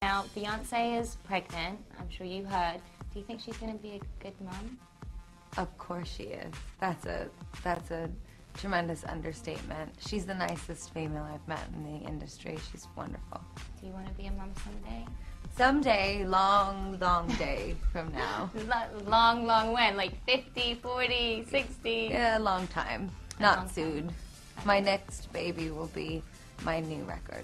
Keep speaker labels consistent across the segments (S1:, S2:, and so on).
S1: Now, Beyonce is pregnant. I'm sure you heard. Do you think she's going to be a good mom?
S2: Of course she is. That's a tremendous understatement. She's the nicest female I've met in the industry. She's wonderful.
S1: Do you want to be a mom someday?
S2: Someday, long, long day from now.
S1: Long, long when? Like 50, 40, 60?
S2: Yeah, a long time. Not soon. My next baby will be my new record.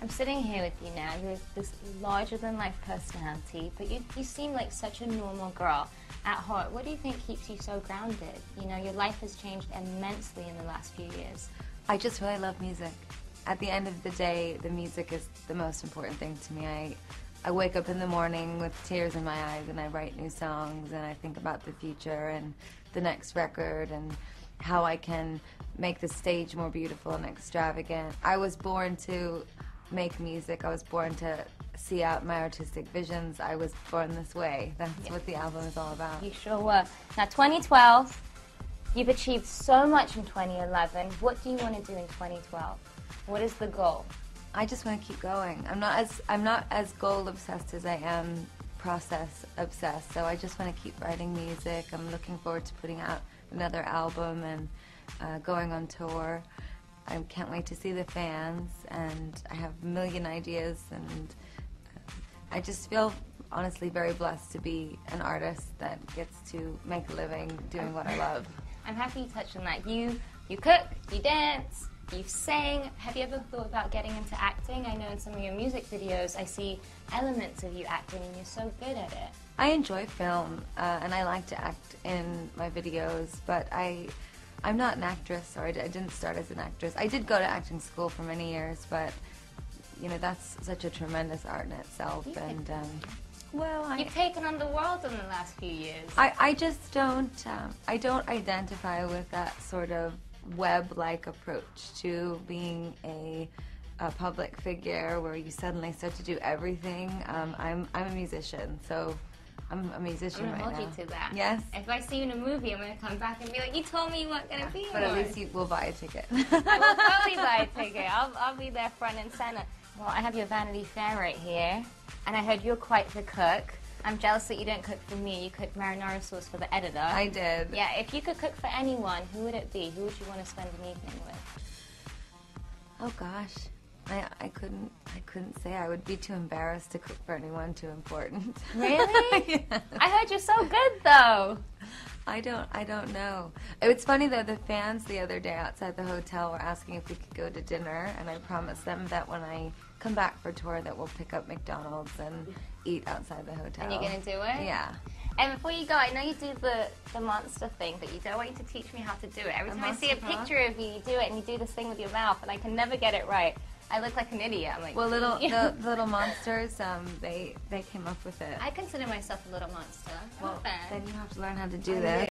S1: I'm sitting here with you now. You're this larger-than-life personality, but you seem like such a normal girl at heart. What do you think keeps you so grounded? You know, your life has changed immensely in the last few years.
S2: I just really love music. At the end of the day, the music is the most important thing to me. I wake up in the morning with tears in my eyes and I write new songs and I think about the future and the next record and how I can make the stage more beautiful and extravagant. I was born to make music. I was born to see out my artistic visions. I was born this way. That's what the album is all about.
S1: You sure were. Now, 2012, you've achieved so much in 2011. What do you want to do in 2012? What is the goal?
S2: I just want to keep going. I'm not as goal obsessed as I am process obsessed. So I just want to keep writing music. I'm looking forward to putting out another album and going on tour. I can't wait to see the fans, and I have a million ideas, and I just feel honestly very blessed to be an artist that gets to make a living doing what I love.
S1: I'm happy you touched on that. You cook, you dance, you sing. Have you ever thought about getting into acting? I know in some of your music videos I see elements of you acting, and you're so good at it.
S2: I enjoy film, and I like to act in my videos, but I'm not an actress, or I didn't start as an actress. I did go to acting school for many years, but you know, that's such a tremendous art in itself. And well,
S1: you've taken on the world in the last few years.
S2: I just don't I don't identify with that sort of web-like approach to being a public figure where you suddenly start to do everything. I'm a musician, so I'm a musician right now.
S1: I'm going to hold you to that.
S2: Yes?
S1: If I see you in a movie, I'm going to come back and be like, you told me you weren't going to be
S2: But at least you will buy a ticket.
S1: I will totally buy a ticket. I'll be there front and center. Well, I have your Vanity Fair right here, and I heard you're quite the cook. I'm jealous that you don't cook for me. You cooked marinara sauce for the editor.
S2: I did.
S1: Yeah, if you could cook for anyone, who would it be? Who would you want to spend an evening with?
S2: Oh gosh. I couldn't say. I would be too embarrassed to cook for anyone too important.
S1: Really?
S2: Yeah.
S1: I heard you're so good though.
S2: I don't know. It's funny though, the fans the other day outside the hotel were asking if we could go to dinner, and I promised them that when I come back for tour that we'll pick up McDonald's and eat outside the hotel.
S1: And you're gonna do it?
S2: Yeah.
S1: And before you go, I know you do the monster thing, but you don't want you to teach me how to do it. Every time I see a picture of you, you do it and you do this thing with your mouth, and I can never get it right. I look like an idiot. I'm like,
S2: well, the little monsters, they came up with it.
S1: I consider myself a little monster.
S2: Well, then you have to learn how to do this.